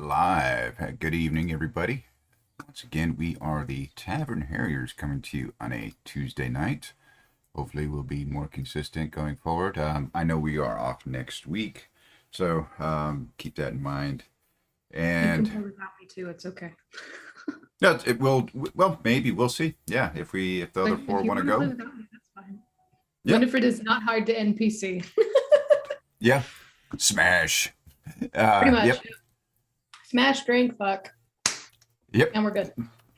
live. Good evening, everybody. Once again, we are the Tavern Harriers coming to you on a Tuesday night. Hopefully, we'll be more consistent going forward. I know we are off next week, so keep that in mind. You can And play without me too. It's okay. no, it will. Well, maybe we'll see. Yeah, if the other If four you want to play go. without me, that's fine. Yep. Winifred is not hard to NPC. Yeah. Smash. Pretty much. Yep. Smash, drink, fuck, Yep. and we're good.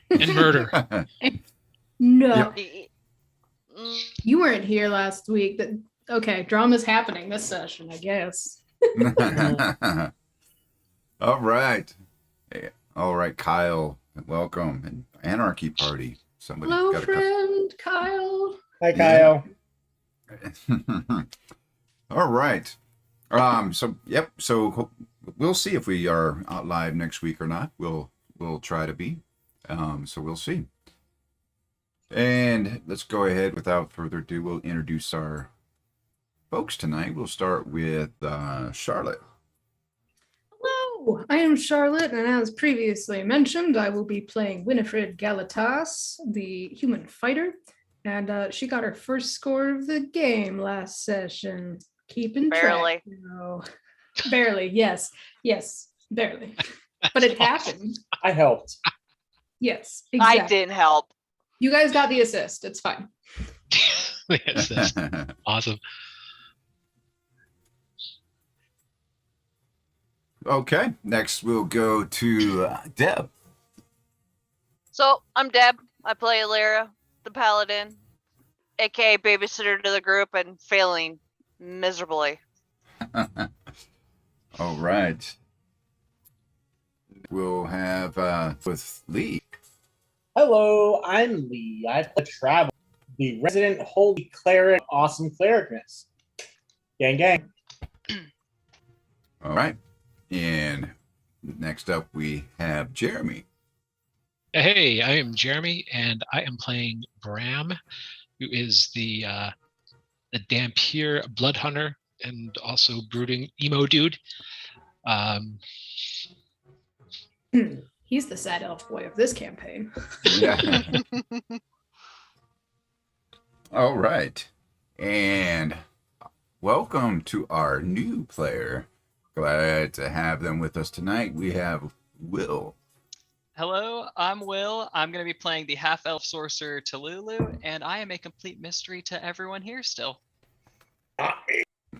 And murder. No, Yep. you weren't here last week. Okay, drama's happening this session, I guess. All right. All right, Kyle. Welcome. And Anarchy Party. Somebody Hello, got friend Kyle. Hi, Kyle. All right. So we'll see if we are out live next week or not. We'll try to be. So we'll see. And let's go ahead without further ado. We'll introduce our folks tonight. We'll start with Charlotte. Hello, I am Charlotte, and as previously mentioned, I will be playing Winifred Galatas, the human fighter, and she got her first score of the game last session. Keeping Barely. track. No. Barely, yes, barely. But it happened. I helped. Yes, exactly. I didn't help. You guys got the assist. It's fine. Yes, that's awesome. Okay. Next, we'll go to Deb. So I'm Deb. I play Alyra, the paladin, aka babysitter to the group, and failing miserably. All right. We'll have with Lee. Hello, I'm Lee. I play Travel, the resident holy cleric, awesome clericness. Gang, gang. All right. And next up, we have Jeremy. Hey, I am Jeremy, and I am playing Bram, who is the Dampier blood hunter and also brooding emo dude. He's the sad elf boy of this campaign. Yeah. All right. And welcome to our new player. Glad to have them with us tonight. We have Will. Hello, I'm Will. I'm going to be playing the half-elf sorcerer Talulu, and I am a complete mystery to everyone here still.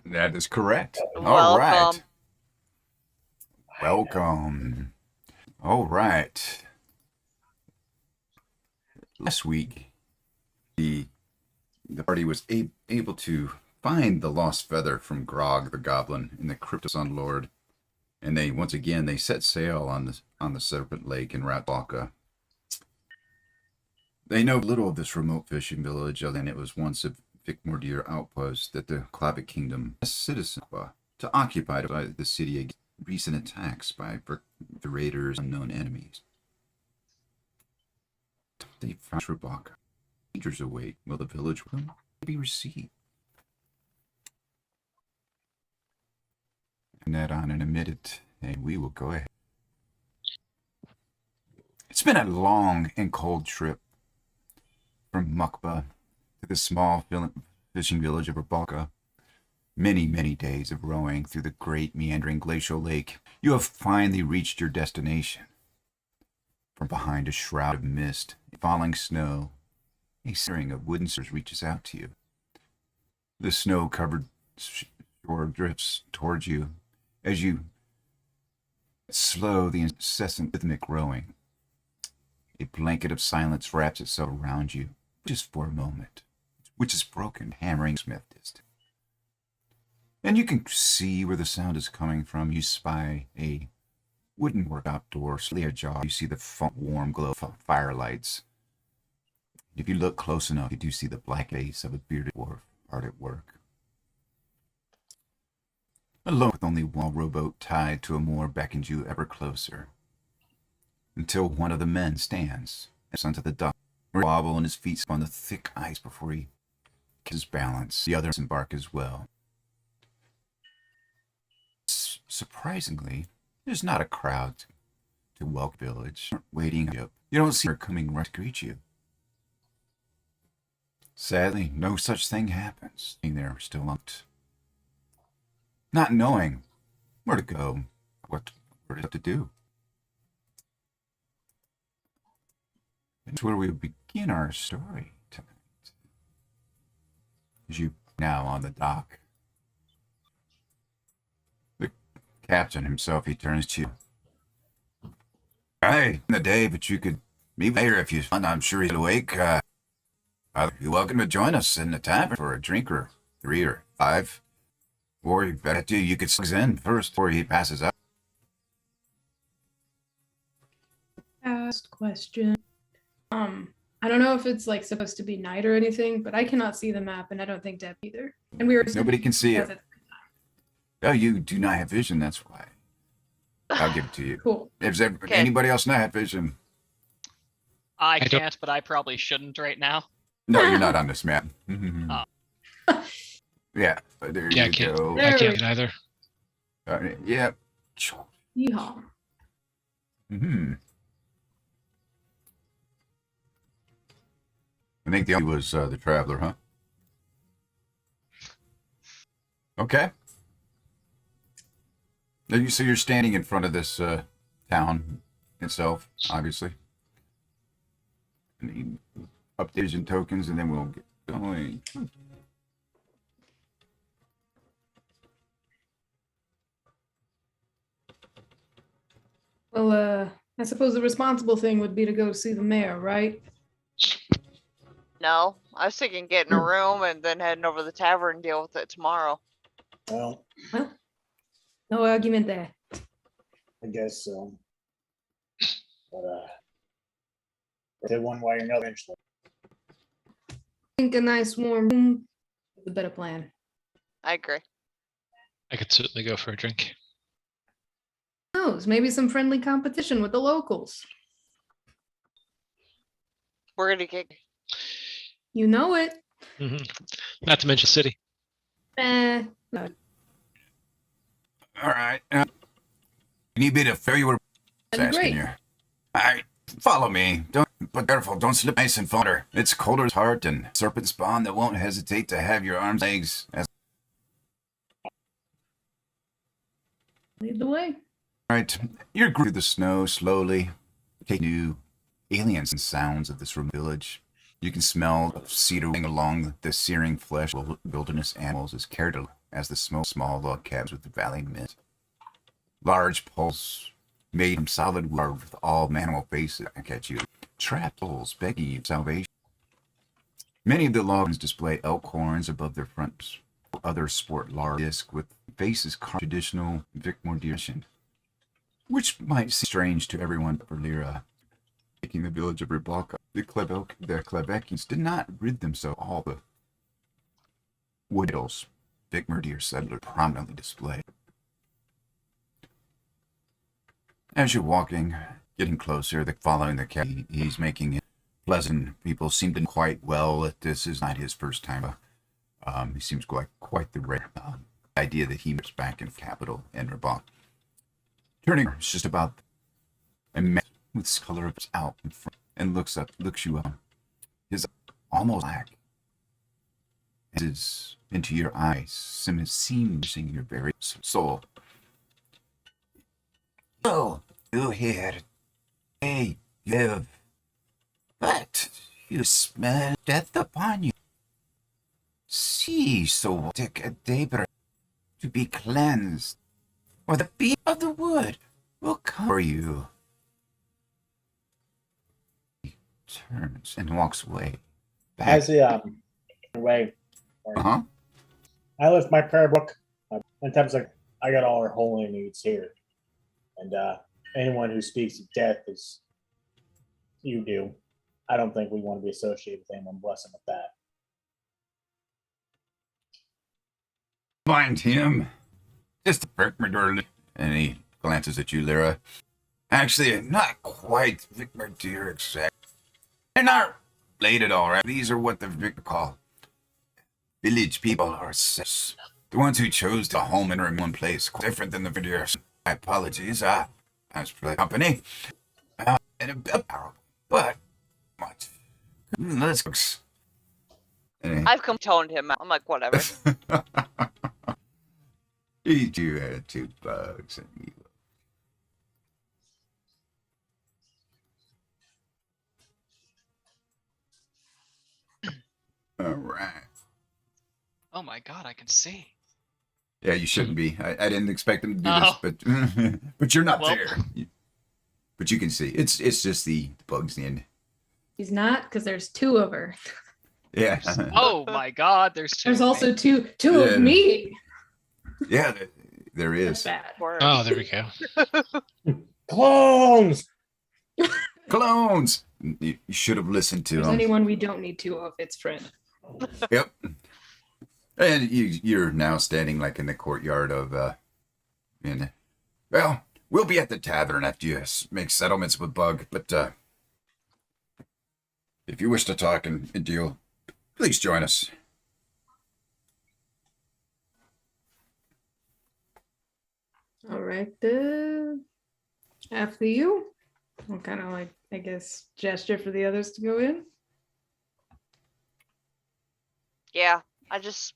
That is correct. All right. Welcome. Welcome. All right. Last week, the party was able to find the lost feather from Grog the Goblin in the Crypt of Sun Lord, and they once again set sail on the Serpent Lake in Ratbalka. They know little of this remote fishing village, other than it was once a Vicmordir outpost that the Clavic Kingdom citizen to occupy the city against recent attacks by the raiders and unknown enemies. They found Ratbalka. Dangers await. Will the village be received? And that on in a minute, and we will go ahead. It's been a long and cold trip from Mukba to the small fishing village of Rabalka. Many, many days of rowing through the great meandering glacial lake. You have finally reached your destination. From behind a shroud of mist, falling snow, a string of wooden stairs reaches out to you. The snow-covered shore drifts towards you as you slow the incessant rhythmic rowing. A blanket of silence wraps itself around you, just for a moment, which is broken, hammering smith distant. And you can see where the sound is coming from. You spy a wooden work outdoor, slightly ajar. You see the warm glow of firelights. If you look close enough, you do see the black face of a bearded dwarf hard at work. Alone with only one rowboat tied to a moor beckons you ever closer, until one of the men stands onto the dock, wobble on his feet on the thick ice before he catches balance. The others embark as well. Surprisingly, there's not a crowd to welcome village, waiting up. You don't see her coming right to greet you. Sadly, no such thing happens. They're still locked. Not knowing where to go, what to do. That's where we begin our story tonight. As you now on the dock. The captain himself, he turns to you. Hey, in the day, but you could meet later if you want. I'm sure he's awake. You're welcome to join us in the tavern for a drink or 3 or 5. Or you could slug in first before he passes out. Last question. I don't know if it's like supposed to be night or anything, but I cannot see the map, and I don't think Deb either. And we were Nobody can see it. Oh, you do not have vision. That's why. I'll give it to you. Cool. If anybody else not have vision? I don't- can't, but I probably shouldn't right now. No, you're not on this map. Oh. Yeah, there Yeah, I you can't. go. There I we can't either. Yeah. Yeehaw. I think the other was the traveler, huh? Okay. So you're standing in front of this town itself, obviously. Need updates and tokens, and then we'll get going. Well, I suppose the responsible thing would be to go see the mayor, right? No, I was thinking getting a room and then heading over to the tavern and deal with it tomorrow. Well, No argument there. I guess so. But did one way or another eventually. I think a nice warm room is a better plan. I agree. I could certainly go for a drink. Who knows? Maybe some friendly competition with the locals. We're gonna get. You know it. hmm Not to mention city. No. All right. Need me to fill you with That'd be asking great. you. All right, follow me. But careful, don't slip nice and water. It's cold as heart and serpent spawn that won't hesitate to have your arms and legs. Lead the way. Right, you're through the snow slowly, taking new aliens and sounds of this remote village. You can smell cedar along the searing flesh of wilderness animals as carried as the small log cabins with the valley mist. Large poles made from solid wood with all animal faces back at you. Trapped souls begging you salvation. Many of the logs display elk horns above their fronts. Others sport large discs with faces carved traditional Vicmordian, which might seem strange to everyone but for Lyra. Taking the village of Ribalka, the Klevekins did not rid themselves of all the wood idols Vicmordir settlers prominently displayed. As you're walking, getting closer, following the cat, he's making it pleasant. People seem to know quite well that this is not his first time. He seems quite the rare idea that he moves back in the capital in Ribalka. Turning, it's just about a man with the color of his out in front and looks you up. His almost black. Is into your eyes, seeming your very soul. Oh, you here. Hey, live. But you smell death upon you. See, so take a daybreak to be cleansed, or the beast of the wood will cover you. He turns and walks away. Back. As the way, Uh-huh. I left my prayer book. In terms of, I got all our holy needs here, and anyone who speaks of death as you do, I don't think we want to be associated with anyone blessing with that. Find him. Just a Vicmordir. And he glances at you, Lyra. Actually, not quite Vicmordir exact. They're not related, all right. These are what the Victor call village people or the ones who chose to home in one place. Different than the Victor. My apologies. as for the company, and a bit powerful, but what? Let's go. I've toned him out. I'm like, whatever. You two had 2 bugs, and you. All right. Oh my god, I can see. Yeah, you shouldn't be. I didn't expect them to do Oh. this, but you're not Well. there. But you can see. It's just the bugs in. He's not, because there's 2 of her. Yeah. Oh my god, there's two. There's of also me. two Yeah. of me. Yeah, there That's is. bad. Oh, there we go. Clones. Clones! You should have listened If to there's them. anyone we don't need 2 of, it's Fred. Yep. And you're now standing like in the courtyard of, well, we'll be at the tavern after you make settlements with Bug, but, if you wish to talk and deal, please join us. All right. After you. I'll kind of like, I guess, gesture for the others to go in. Yeah, I just.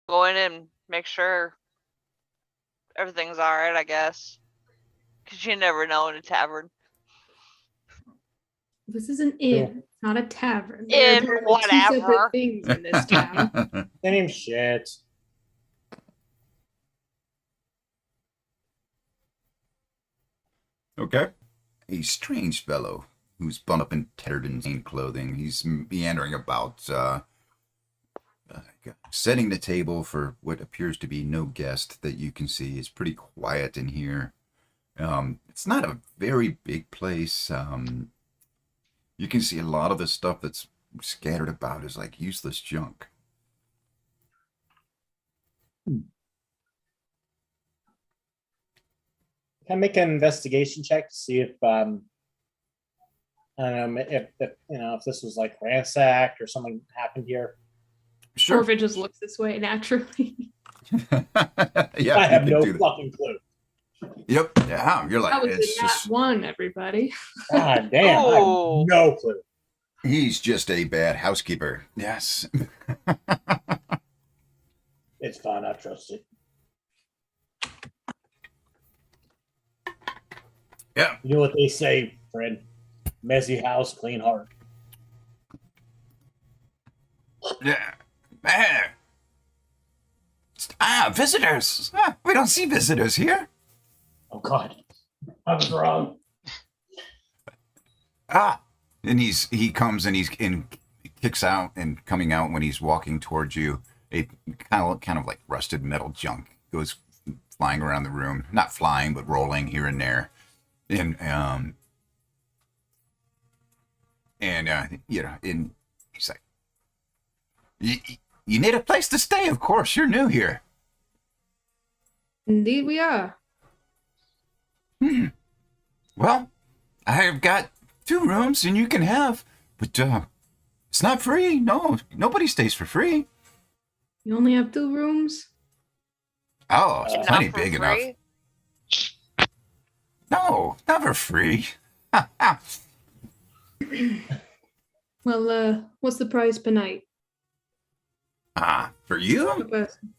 Go in and make sure everything's all right, I guess. Because you never know in a tavern. This is an inn, not a tavern. Inn, There are two whatever. separate things in this town. Same shit. Okay. A strange fellow who's bun up and tattered in plain clothing. He's meandering about, setting the table for what appears to be no guest that you can see. It's pretty quiet in here. It's not a very big place. You can see a lot of the stuff that's scattered about is like useless junk. Can I make an investigation check to see if I don't know if if this was like ransacked or something happened here? Sure. Or if it just looks this way naturally. Yeah, I have you no can do that. fucking clue. Yep. Yeah, you're like, That was it's the nat just, one, everybody. God damn, I Oh. have no clue. he's just a bad housekeeper. Yes. It's fine, I trust it. Yeah. You know what they say, Fred? Messy house, clean heart. Yeah. Visitors. We don't see visitors here. Oh God, I was wrong. And he comes and he kicks out and coming out when he's walking towards you. A kind of like rusted metal junk goes flying around the room. Not flying, but rolling here and there. And he's like, you need a place to stay, of course. You're new here. Indeed, we are. Well, I've got 2 rooms and you can have, but it's not free. No, nobody stays for free. You only have 2 rooms? Oh, it's Not plenty for big enough. free? No, never free. Well, what's the price per night? For you? Per person?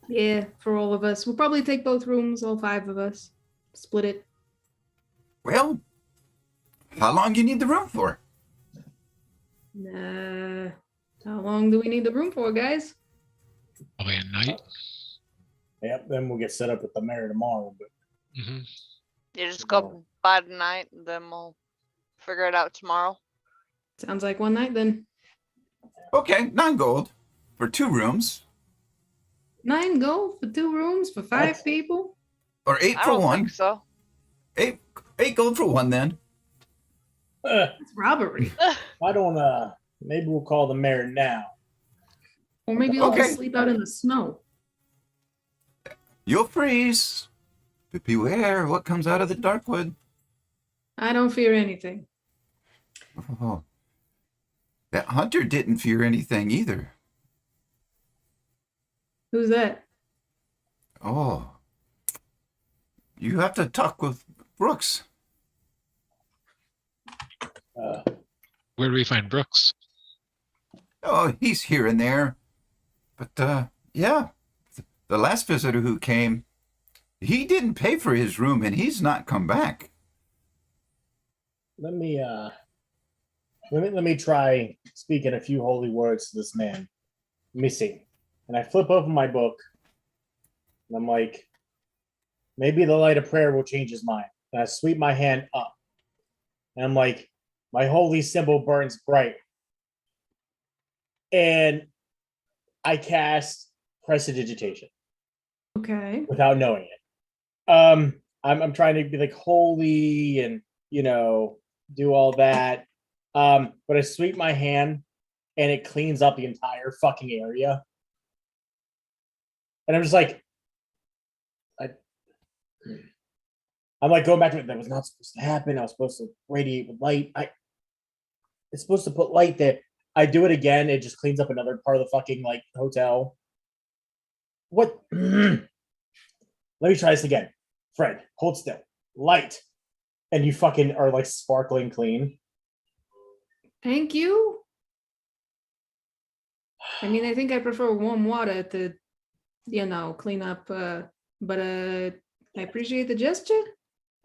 Yeah, for all of us. We'll probably take both rooms, all 5 of us. Split it. Well, how long do you need the room for? How long do we need the room for, guys? Probably a night. Yep. Then we'll get set up with the mayor tomorrow. But Hmm. You just go by tonight, and then we'll figure it out tomorrow. Sounds like one night then. Okay, 9 gold for 2 rooms, 9 gold for 2 rooms for 5 That's- people? or 8 I for don't 1. think so. 8 gold for 1 then. It's robbery. I don't. Maybe we'll call the mayor now. Or maybe they'll Okay. just sleep out in the snow. You'll freeze, but beware what comes out of the dark wood. I don't fear anything. Oh, that hunter didn't fear anything either. Who's that? Oh, you have to talk with Brooks. Where do we find Brooks? Oh, he's here and there. But, yeah, the last visitor who came, he didn't pay for his room and he's not come back. Let me try speaking a few holy words to this man. Let me see. And I flip open my book, and I'm like, maybe the light of prayer will change his mind. And I sweep my hand up, and I'm like, my holy symbol burns bright, and I cast prestidigitation Okay. without knowing it. I'm trying to be like holy and do all that. But I sweep my hand and it cleans up the entire fucking area. And I'm just like, I'm like going back to it. That was not supposed to happen. I was supposed to radiate with light. It's supposed to put light there. I do it again. It just cleans up another part of the fucking like hotel. What? Let me try this again. Fred, hold still. Light. And you fucking are like sparkling clean. Thank you. I mean, I think I prefer warm water to, clean up. But I appreciate the gesture.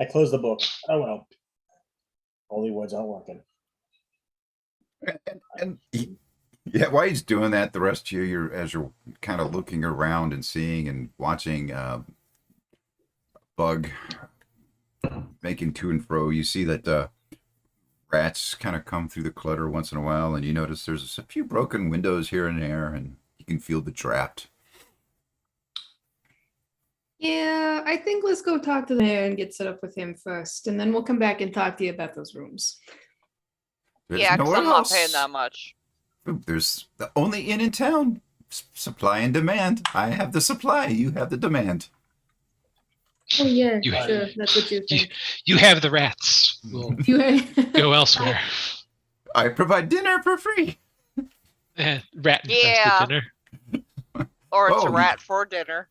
I close the book. Oh well. Holy words aren't working. Yeah, while he's doing that, the rest of you, as you're kind of looking around and seeing and watching Bug making to and fro, you see that rats kind of come through the clutter once in a while, and you notice there's a few broken windows here and there, and you can feel the draft. Yeah, I think let's go talk to the mayor and get set up with him first, and then we'll come back and talk to you about those rooms. There's Yeah, because nowhere I'm not else. paying that much. There's the only inn in town. Supply and demand. I have the supply. You have the demand. Oh yeah, You- sure. That's what you think. You have the rats. We'll You go elsewhere. I provide dinner for free. Rat infested Yeah. dinner. Or it's Oh, a rat for dinner.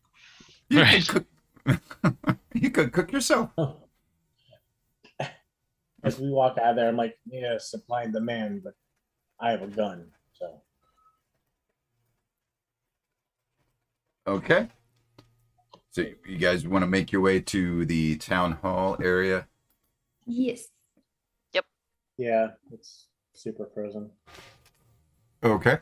You Right. can cook. You could cook yourself. As we walk out of there, I'm like, yeah, supply and demand, but I have a gun, so Okay. So you guys want to make your way to the town hall area Yes. Yeah, it's super frozen. Okay.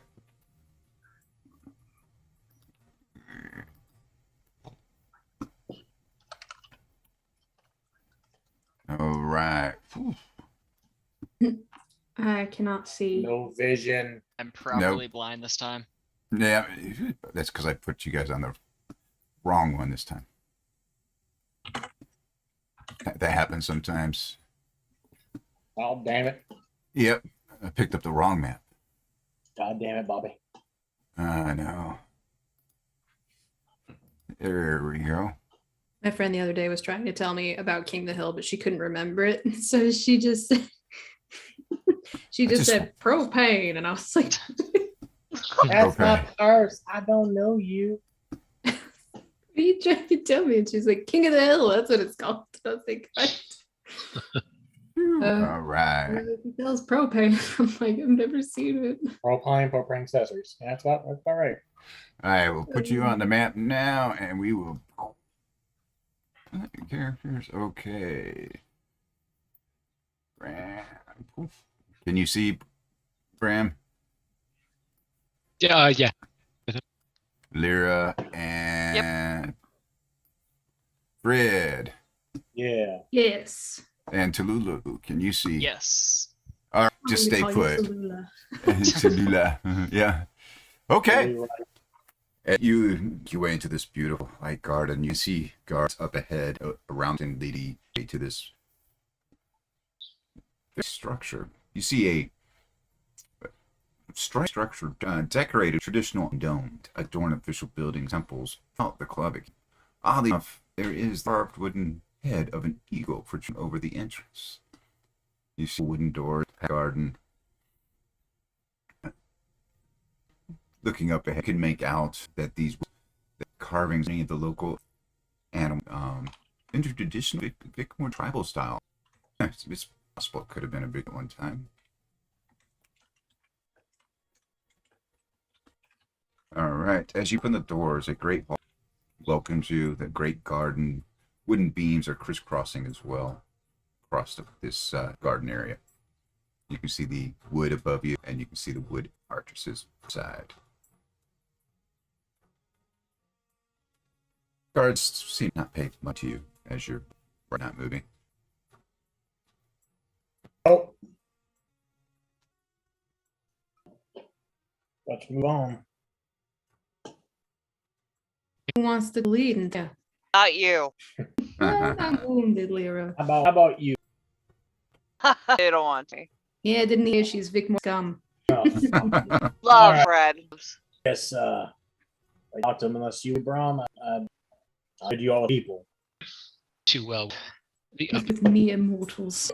All right. Whew. I cannot see. No vision. I'm properly blind this time. Yeah, that's because I put you guys on the wrong one this time. That happens sometimes. Oh, damn it. Yep, I picked up the wrong map. God damn it, Bobby. I know. There we go. My friend the other day was trying to tell me about King the Hill, but she couldn't remember it. So she just said propane, and I was like, That's Okay. not ours. I don't know you. "What are you trying to tell me?" And she's like, "King of the Hill, that's what it's called." And I was like, All right. "It tells propane." I'm like, "I've never seen it." Propane accessories. Yeah, that's about right. I will put you on the map now, and we will. Characters. Okay. Bram. Poof. Can you see Bram, Yeah. Lyra, and Fred, Yeah. Yes. and Tallulah? Can you see? Yes. All right, just stay I'm gonna put. call you Tallulah. Tallulah. Yeah. Okay. You're right. And you your way into this beautiful light garden. You see guards up ahead, around and leading to this structure. You see a structure decorated, traditional, domed, adorned official buildings, temples, out the club. Oddly enough, there is the carved wooden head of an eagle protruding over the entrance. You see wooden doors, garden. Looking up ahead, you can make out that these carvings, any of the local animal, into traditional, bit more tribal style. It's possible it could have been a big one time. All right. As you open the doors, a great hall welcomes you. The great garden, wooden beams are crisscrossing as well across this garden area. You can see the wood above you, and you can see the wood arches side. Guards seem not pay much to you as you're not moving. Oh. Let's move on. Who wants to lead? And yeah, Not you. I'm wounded, Lyra. How about you? They don't want me. Yeah, didn't hear she's Vic more scum. No. Love Alright. Fred. Yes, I talked to him unless you, Brom. I did you all people. Too well. The With me immortals.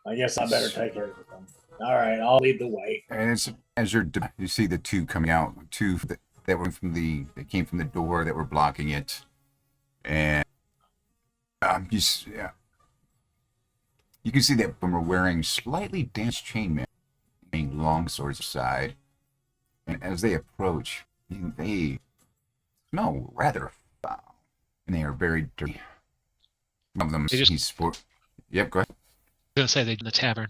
I guess I better take care of them. All right, I'll lead the way. And it's, as you see the two coming out, two that were that came from the door that were blocking it, and yeah, you can see that them are wearing slightly damaged chainmail, long swords aside, and as they approach, they smell rather foul, and they are very dirty. One of them, he's sport. Yep, go ahead. I was gonna say they in the tavern.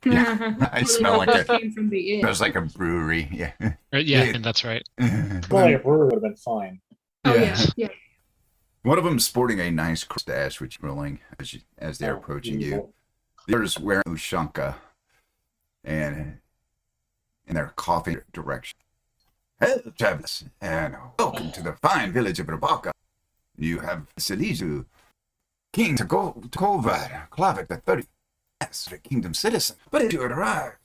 Yeah, I smell like Just a. came from the inn. Smells like a brewery. Yeah. Right, yeah, and that's right. Only a brewer would have been fine. Oh yeah. One of them sporting a nice stash, which is rolling as they're approaching you. The other's wearing Ushanka, and they're coughing direction. Hello, travelers, and welcome to the fine village of Rabaka. You have Selizu, King Takovar, Klavik the 30th, as a kingdom citizen. But as you arrive,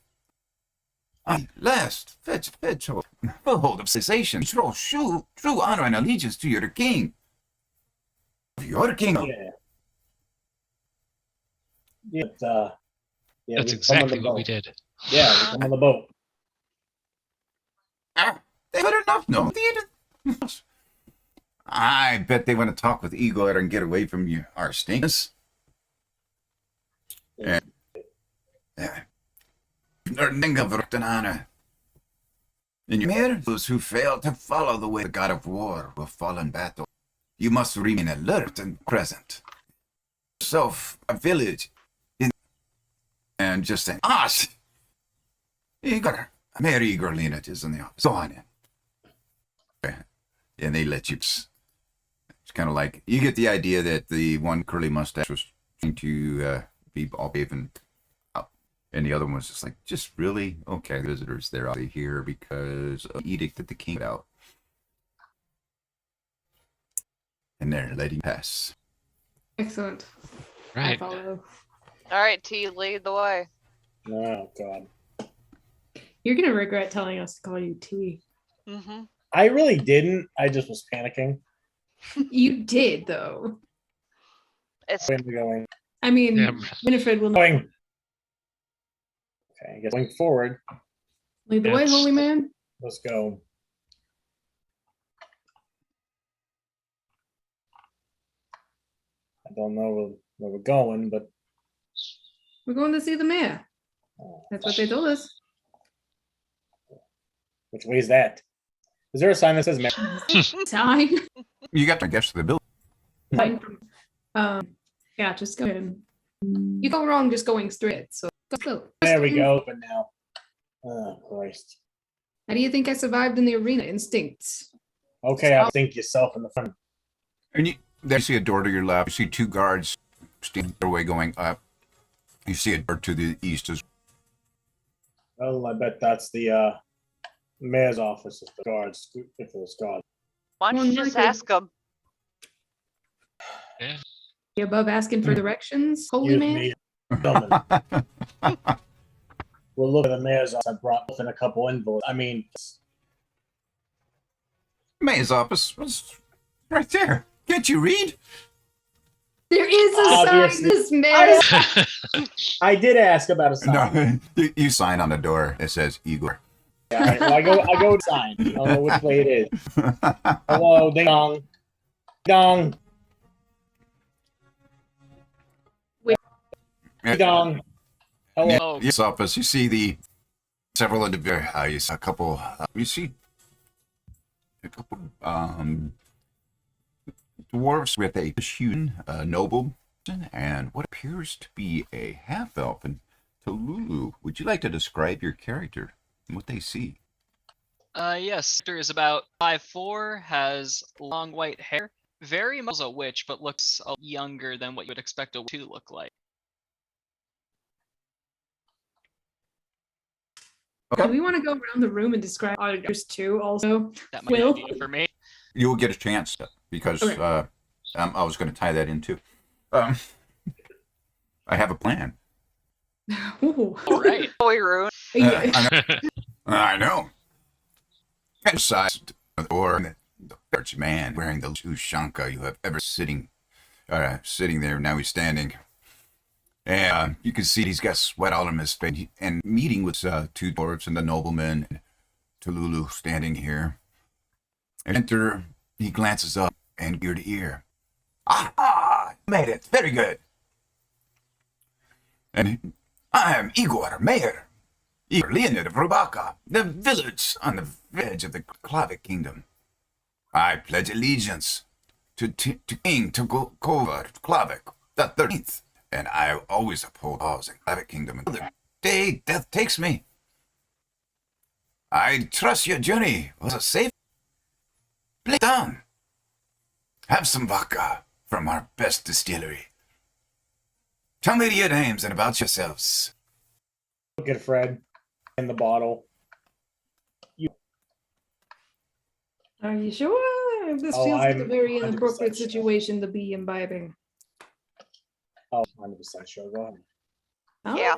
I last fetch full hold of cessation, show true honor and allegiance to your king. Your kingdom. Yeah. Yeah, yeah, That's we come on the exactly what we boat. did. Yeah, we come on the boat. They better not know. I bet they want to talk with Igor and get away from you, our stinks. Yeah. And you hear those who fail to follow the way of the god of war will fall in battle. You must remain alert and present. yourself a village and just saying, you got a Mary Gerlina is in the office. Go on in. And they let you. It's kind of like, you get the idea that the one curly mustache was trying to be all brave and out. And the other one was just like, just really? Okay, visitors, they're out of here because of the edict that the king put out. And they're letting pass. Excellent. I Right. follow. All right, T, lead the way. Oh God. You're gonna regret telling us to call you T. Mm-hmm. I really didn't. I just was panicking. You did though. It's When we're going. I mean, Yeah. Winifred will Going. Okay, I guess going forward. lead the way, That's- holy man. Let's go. I don't know where we're going, but We're going to see the mayor. That's what they told us. which way is that? Is there a sign that says "Man"? Sign. You got to guess the building. Sign from- yeah, just go ahead. You go wrong just going straight. So go. There we go. But now, oh Christ. How do you think I survived in the arena? Instincts. Okay, I'll think yourself in the front. And then you see a door to your left. You see two guards standing their way going up. You see a door to the east as Well, I bet that's the mayor's office. If the guards, if there's guards. why don't you just Unlikely. ask them? You above asking for directions, holy Excuse man? me, gentlemen. We'll look at the mayor's office. I brought in a couple invoices. I mean, mayor's office. Was right there. Can't you read? There is a Obviously. sign. This mayor. I did ask about a sign. No, you sign on the door. It says Igor. Yeah, all right, well, I go sign. I don't know which way it is. Hello, ding dong, dong, ding dong. Hello. Oh, Yes, office. You see the several individuals. You see a couple. You see a couple dwarves with a human noble and what appears to be a half elf. And Tululu, would you like to describe your character and what they see? yes. Victor is about 5'4", has long white hair, very much a witch, but looks younger than what you would expect a witch to look like. Do we want to go around the room and describe others too? Also, That might be Will? an idea for me. You will get a chance because Okay. I was going to tie that in too. I have a plan. Ooh. All right. Boy ruined. Yeah. I know. Emphasized or the large man wearing the ushanka you have ever sitting there. Now he's standing. And you can see he's got sweat all on his face. And meeting with two dwarves and the nobleman, and Tululu standing here. And enter, he glances up and ear to ear. Ah, made it. Very good. And I am Igor, mayor. Igor Leonid of Rubaka, the village on the edge of the Klavic kingdom. I pledge allegiance to King Kovar Klavic the 13th, and I always uphold laws in Klavic kingdom until the day death takes me. I trust your journey was a safe. Play down. Have some vodka from our best distillery. Tell me your names and about yourselves. Look at Fred in the bottle. Are you sure? This Oh, feels like a I'm very 100% inappropriate sure. situation to be imbibing. Oh, 100% sure. Go ahead. Oh, Yeah.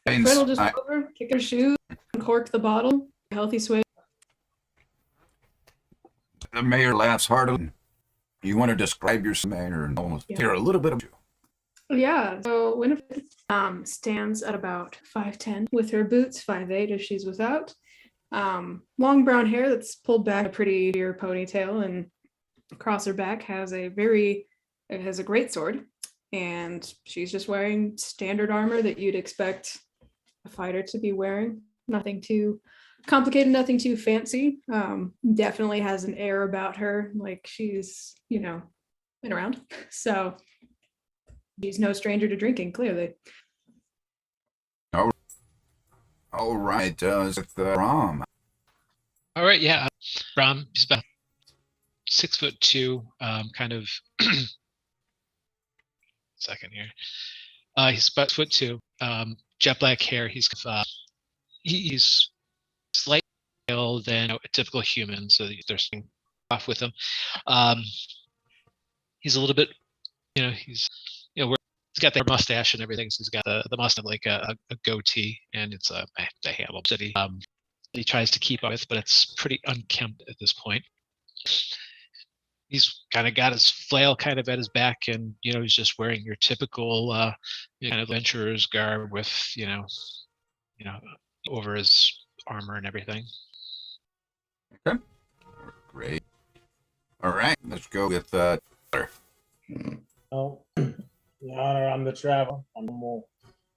And Fred will just I- go over, kick her shoes, uncork the bottle, healthy swig. the mayor laughs heartily. You want to describe your mayor and almost Yeah. hear a little bit of you. Yeah, so Winifred stands at about 5'10", with her boots 5'8" if she's without. Long brown hair that's pulled back a pretty sheer ponytail, and across her back has a great sword, and she's just wearing standard armor that you'd expect a fighter to be wearing. Nothing too complicated, nothing too fancy. Definitely has an air about her, like she's, been around. So He's no stranger to drinking, clearly. All right, with Rom. All right, yeah. Bram, he's about 6'2", kind of. Second here. He's about 6'2", jet black hair. He's he's slightly pale than a typical human, so they're starting off with him. He's a little bit, he's got the mustache and everything. So he's got the mustache like a goatee, and it's a handle that he tries to keep up with, but it's pretty unkempt at this point. He's kind of got his flail kind of at his back, and he's just wearing your typical kind of adventurer's garb with over his armor and everything. Okay, great. All right, let's go with Oh, Your Honor, I'm the traveler. I'm a normal,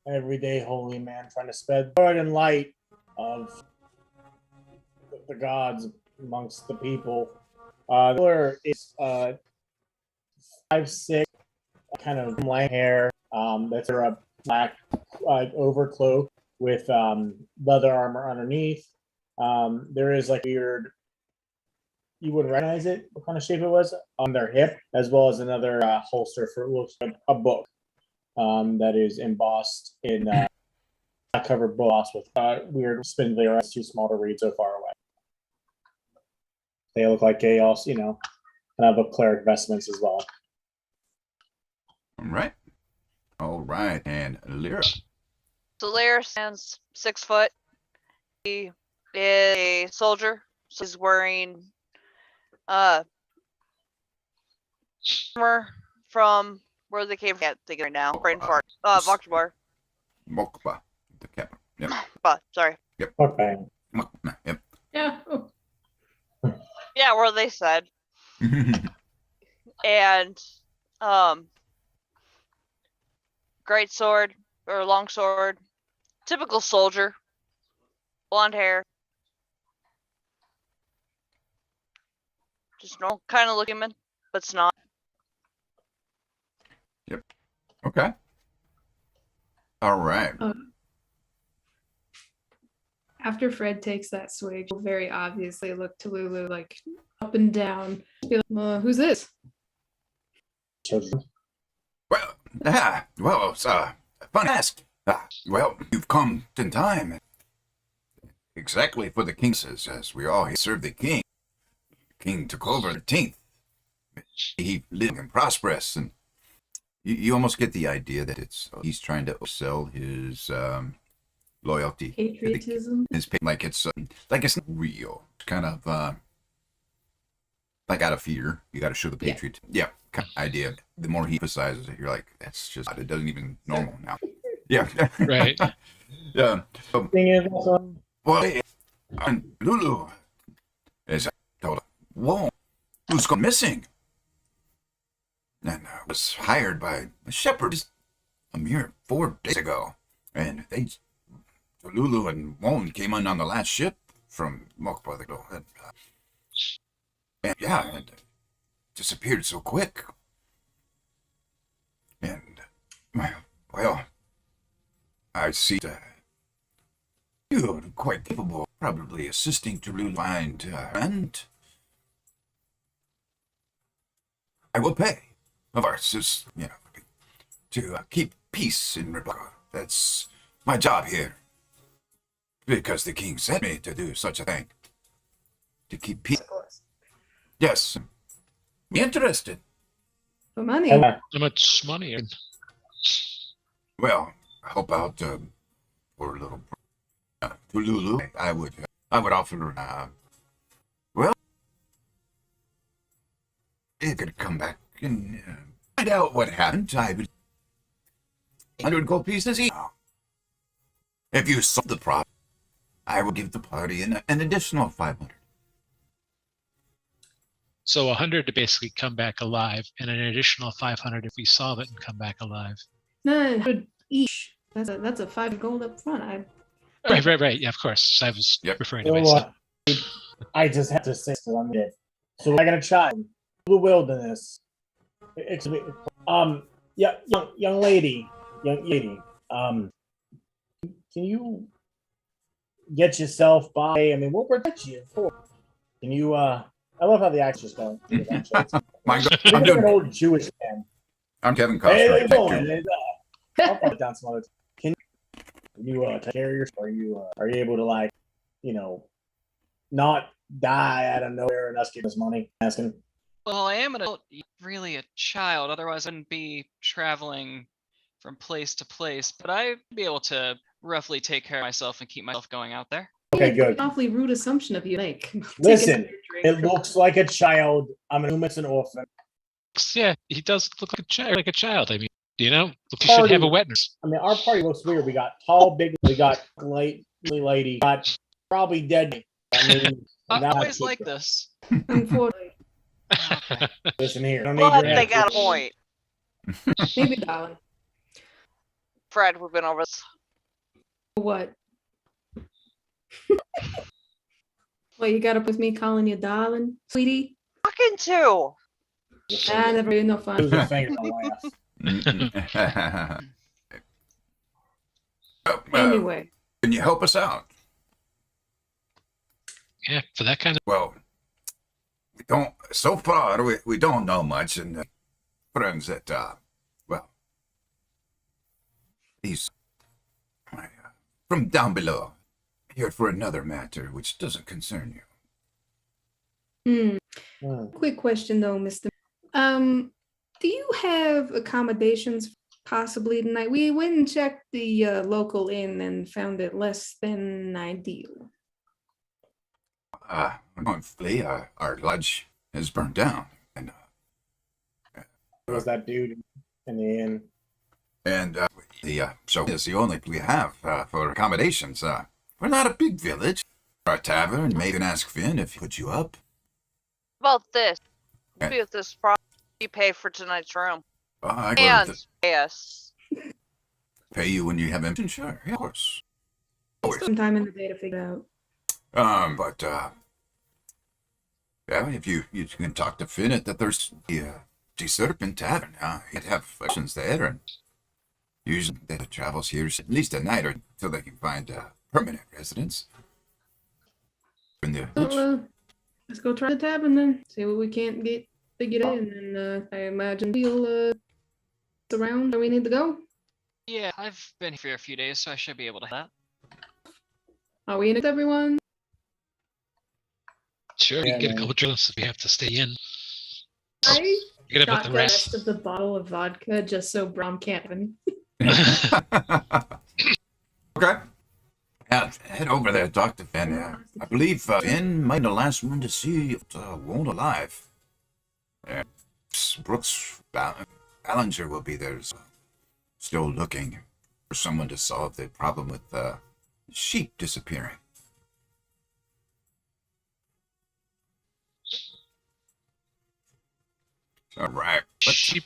everyday holy man trying to spread the word and light of the gods amongst the people. The killer is 5'6", kind of light hair. That's a black overcloak with leather armor underneath. There is like weird. You wouldn't recognize it, what kind of shape it was, on their hip, as well as another holster for it looks like a book that is embossed in covered boss with weird spindly or it's too small to read so far away. They look like they also, kind of a cleric vestments as well. All right, and Lyra. So Lyra stands 6 foot. He is a soldier. So he's wearing armor from where they came from. I can't think of it right now. Brain fart. Voxbar. Mokba, the cap. Yep. Sorry. Fuck bang. Mokba, yep. Yeah. Oh. Yeah, where they said. And great sword or long sword. Typical soldier. Blonde hair. Just normal kind of looking human, but it's not. Okay. All right. After Fred takes that swig, he'll very obviously look to Lulu like up and down. Be like, who's this? Children. Well, it's fun to ask. Well, you've come in time. Exactly for the king says, as we all serve the king. The king took over the 13th. He lived and prosperous, and you almost get the idea that he's trying to sell his loyalty, Patriotism. like it's not real. It's kind of like out of fear. You got to show the patriot. Yeah, kind of idea. The more he emphasizes it, you're like, that's just it doesn't even normal now. Yeah, Right. Yeah. Thing is, also, Well, and Lulu, as I told her, whoa, who's gone missing? And I was hired by a shepherd a mere 4 days ago. And Lulu and Won came on the last ship from Mokpa. And disappeared so quick. And, well, I see that you're quite capable of probably assisting to Lulu find and I will pay. Of course, to keep peace in Republic. That's my job here. Because the king sent me to do such a thing. To keep peace. Yes. Be interested. For money. and, How much money? Well, help out poor little to Lulu. I would offer well, it could come back and find out what happened. I would 100 gold pieces each. If you solve the problem, I will give the party an additional 500. So 100 to basically come back alive, and an additional 500 if we solve it and come back alive. 900 each. That's a 5 gold up front. Right. Yeah, of course. I was referring to so, myself. I just have to say that I'm dead. So I got a child. The wilderness. Yeah, young lady. Can you get yourself by? I mean, we'll protect you for. Can you? I love how the action's going. I'm I'm doing. an old Jewish man. I'm Kevin Hey, Costner. how's it Thank going? you. And, I'll put down some other. Can you take care of yourself? Are you able to like, not die out of nowhere and us get this money? Asking. Well, I am an adult, really a child. Otherwise, I wouldn't be traveling from place to place. But I'd be able to roughly take care of myself and keep myself going out there. Okay, Yeah, good. Awfully rude assumption of you make. Take Listen, another drink it from- looks like a child. I'm assuming it's an orphan. Yeah, he does look like a child. I mean, you should have a wet nurse. I mean, our party looks weird. We got tall, big. We got late lady. We got probably dead. I mean, I now always I like keep- this. Unfortunately. Okay. Listen here. I don't But need your they help. got a point. Maybe, darling. Fred, we've been over this. What? Well, you got up with me calling you darling, sweetie? Talking to. Ah, never really no fun. Lose a finger on laugh. Anyway, Can you help us out? Yeah, for that kind of. Well, we don't. So far, we don't know much, and friends that these from down below here for another matter which doesn't concern you. Quick question though, Mr. Do you have accommodations possibly tonight? We went and checked the local inn and found it less than ideal. Unfortunately, our lodge has burned down, and Was that dude in the inn? so it's the only we have for accommodations. We're not a big village. Our tavern may even ask Finn if he put you up. About this. Yeah. Be with this problem. You pay for tonight's room. I And will yes. pay you when you have him. Sure, yeah, of course. Always. Sometime in the day to figure out. But yeah, if you can talk to Finn at the Thirsty Serpent Tavern, you'd have questions there, and usually the travels here at least a night or until they can find permanent residence. In the Well, let's go try the tavern then. See what we can't get figured out, and then I imagine we'll around where we need to go. Yeah, I've been here for a few days, so I should be able to have that. Are we in it, everyone? Sure, you Yeah, can get a man. couple drinks if you have to stay in. I Get up got with the the rest rest. of the bottle of vodka just so Brom can't have any. Okay. Yeah, head over there, Dr. Finn. I believe Finn might be the last one to see Won't alive. Brooks Ballinger will be there, still looking for someone to solve the problem with sheep disappearing. All right. Sheep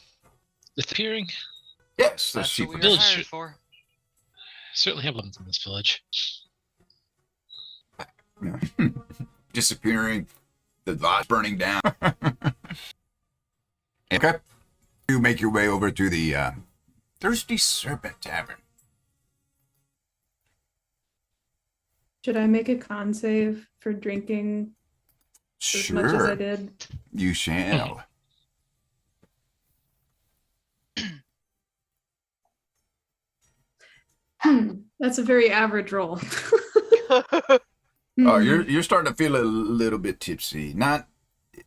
disappearing. Yes, the That's sheep. what we were Village hired should- for. Certainly have them in this village. Disappearing, the lodge burning down. Okay. You make your way over to the Thirsty Serpent Tavern. Should I make a con save for drinking as much as I Sure, did? you shall. That's a very average roll. Oh, Hmm. you're starting to feel a little bit tipsy. Not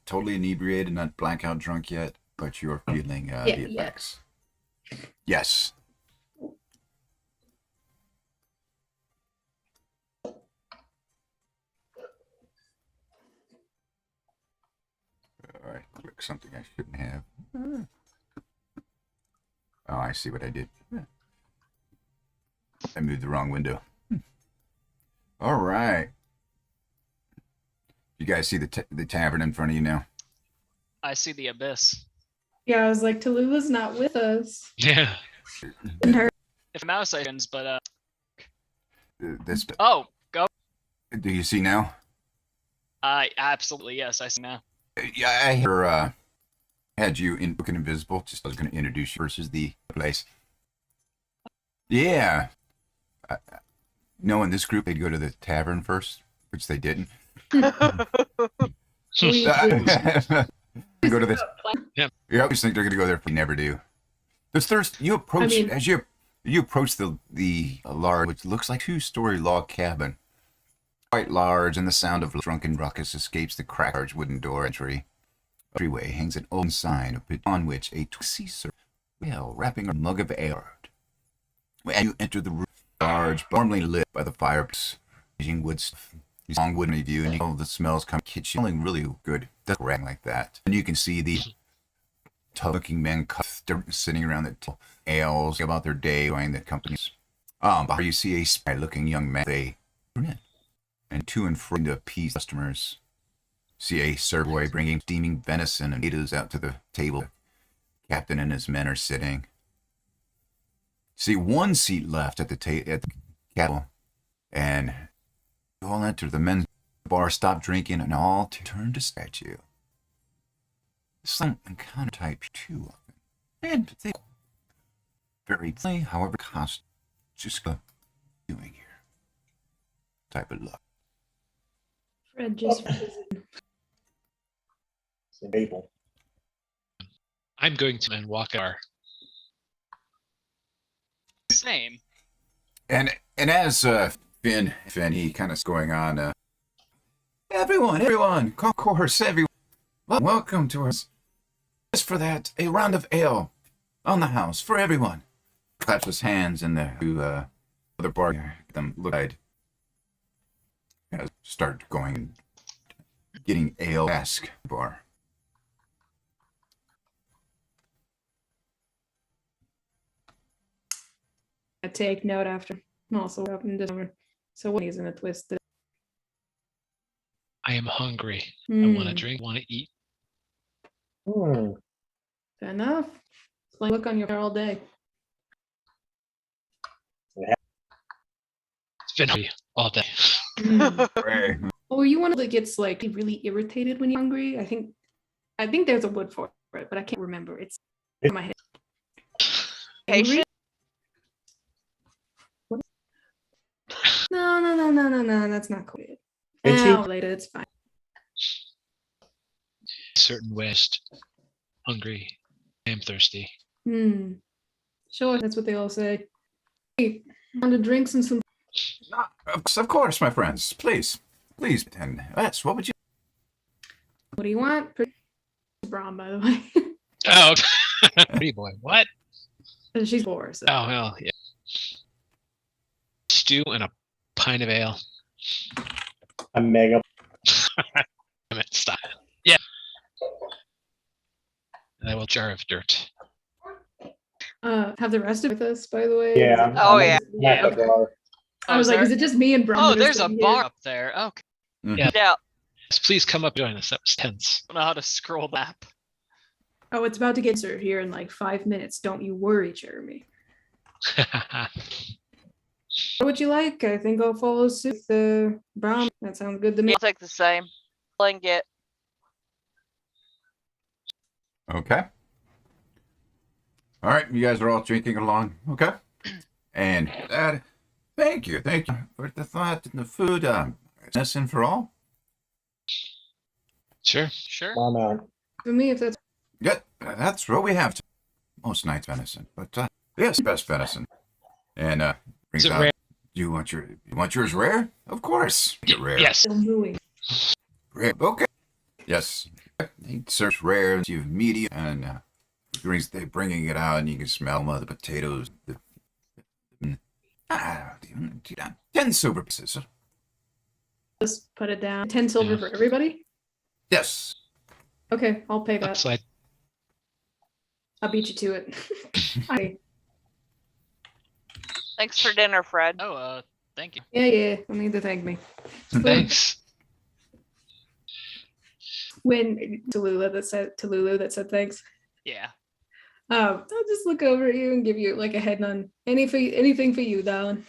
totally inebriated, not blackout drunk yet, but you're feeling the Yeah. effects. Yes. All right, click something I shouldn't have. Oh, I see what I did. I moved the wrong window. All right. You guys see the tavern in front of you now? I see the abyss. Yeah, I was like, Tallulah's not with us. Yeah. And her If mouse items, but This. oh, go. Do you see now? I absolutely yes, I see now. Yeah, I hear had you in looking invisible. Just I was going to introduce you versus the place. Yeah. Knowing this group, they'd go to the tavern first, which they didn't. We Go to this. Yep. You always think they're going to go there, but they never do. There's thirst. You approach I mean- as you approach the large, which looks like 2-story log cabin. Quite large, and the sound of drunken ruckus escapes the cracked large wooden door entry. A freeway hangs an open sign on which a twisty well wrapping a mug of ale. As you enter the room, large, warmly lit by the fireplace, woods, long wooden view, and you know the smells come kitchen, smelling really good. Doesn't rang like that, and you can see the tough-looking men sitting around the ales about their day, going the companies. But you see a spry-looking young man, they and to and fro to appease customers. See a server boy bringing steaming venison and potatoes out to the table. The captain and his men are sitting. See one seat left at the table, and you all enter. The men's bar, stop drinking, and all turn to stare at you. Some encounter type too often, and they very plain, however, cost just doing here. Type of luck. Fred just Same people. I'm going to and walk our. Same. And as Finn, he kind of going on. Everyone, of course, everyone, welcome to us. Just for that, a round of ale on the house for everyone. Claps his hands in the other bar. Them look at. Start going, getting ale. Ask bar. I take note after. I'm also up in December. So what is in a twisted? I am hungry. I Hmm, want to drink. Want to eat. Hmm. fair enough. It's like look on your hair all day. It's been hungry all day. Hmm. Hey. Oh, are you one that gets like really irritated when you're hungry? I think there's a word for it, but I can't remember. It's in my head. Angry? Patient? No. That's not cool. Itchy? Later, it's fine. Certain west. Hungry. I am thirsty. Hmm. Sure, that's what they all say. Hey, round of drinks and some. Of course, my friends. Please. And yes, what would you? What do you want? Pretty brown, by the way. Oh, pretty boy. What? She's 4. So. Oh, well, yeah. Stew and a pint of ale. A mega. Damn it, style. Yeah. And I will jar of dirt. Have the rest of it with us, by the way? Yeah. Oh, yeah. Not the Okay. bar. I was like, is it just me and Brown? Oh, that are there's a sitting bar here? up there. Okay. Yeah. Yeah. Yes, please come up and join us. That was tense. I don't know how to scroll the map. Oh, it's about to get served here in like 5 minutes. Don't you worry, Jeremy. What would you like? I think I'll follow suit. Brown. That sounds good to me. I'll take the same. Blanket. Okay. All right, you guys are all drinking along. Okay. And thank you for the thought and the food. Medicine for all. Sure. Sure. I'm out. For me, if that's Yeah, that's what we have. Most nights venison, but yes, best venison. And brings Is it out. rare? You want yours rare? Of course. Get rare. Yes. still mooing. Rare. Okay. Yes. He serves rare. You have medium, and they're bringing it out, and you can smell the potatoes. 10 silver pieces. Just put it down. 10 silver Yeah. for everybody? Yes. Okay, I'll pay that. Upside. I'll beat you to it. I, Thanks for dinner, Fred. Oh, thank you. yeah, don't need to thank me. Thanks. When Tallulah that said thanks. Yeah. I'll just look over at you and give you like a head nod. Anything for you, darling.